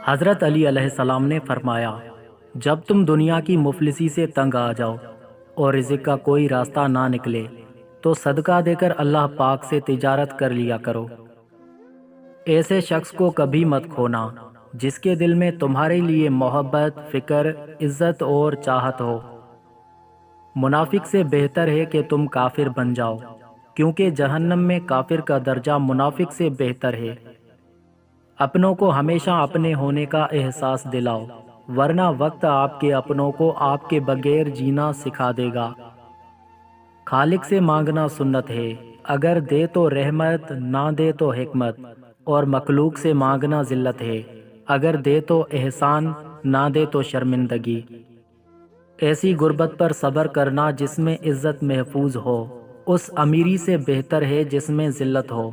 حضرت علی علیہ السلام نے فرمایا، جب تم دنیا کی مفلسی سے تنگ آ جاؤ اور رزق کا کوئی راستہ نہ نکلے تو صدقہ دے کر اللہ پاک سے تجارت کر لیا کرو۔ ایسے شخص کو کبھی مت کھونا جس کے دل میں تمہارے لیے محبت، فکر، عزت اور چاہت ہو۔ منافق سے بہتر ہے کہ تم کافر بن جاؤ، کیونکہ جہنم میں کافر کا درجہ منافق سے بہتر ہے۔ اپنوں کو ہمیشہ اپنے ہونے کا احساس دلاؤ، ورنہ وقت آپ کے اپنوں کو آپ کے بغیر جینا سکھا دے گا۔ خالق سے مانگنا سنت ہے، اگر دے تو رحمت، نہ دے تو حکمت، اور مخلوق سے مانگنا ذلت ہے، اگر دے تو احسان، نہ دے تو شرمندگی۔ ایسی غربت پر صبر کرنا جس میں عزت محفوظ ہو اس امیری سے بہتر ہے جس میں ذلت ہو۔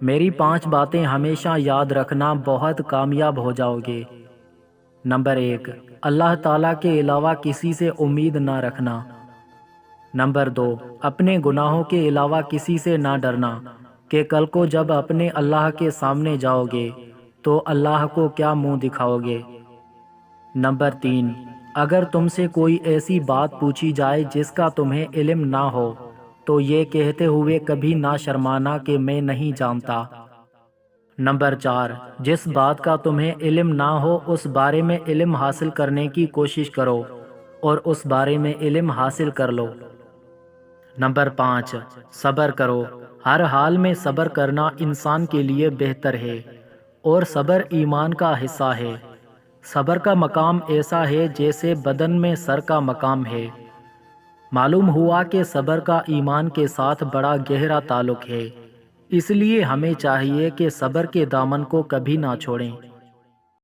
میری 5 باتیں ہمیشہ یاد رکھنا، بہت کامیاب ہو جاؤ گے۔ نمبر 1، اللہ تعالیٰ کے علاوہ کسی سے امید نہ رکھنا۔ نمبر 2، اپنے گناہوں کے علاوہ کسی سے نہ ڈرنا کہ کل کو جب اپنے اللہ کے سامنے جاؤ گے تو اللہ کو کیا منہ دکھاؤ گے۔ نمبر 3، اگر تم سے کوئی ایسی بات پوچھی جائے جس کا تمہیں علم نہ ہو تو یہ کہتے ہوئے کبھی نہ شرمانا کہ میں نہیں جانتا۔ نمبر 4، جس بات کا تمہیں علم نہ ہو اس بارے میں علم حاصل کرنے کی کوشش کرو اور اس بارے میں علم حاصل کر لو۔ نمبر 5، صبر کرو، ہر حال میں صبر کرنا انسان کے لیے بہتر ہے، اور صبر ایمان کا حصہ ہے۔ صبر کا مقام ایسا ہے جیسے بدن میں سر کا مقام ہے۔ معلوم ہوا کہ صبر کا ایمان کے ساتھ بڑا گہرا تعلق ہے، اس لیے ہمیں چاہیے کہ صبر کے دامن کو کبھی نہ چھوڑیں۔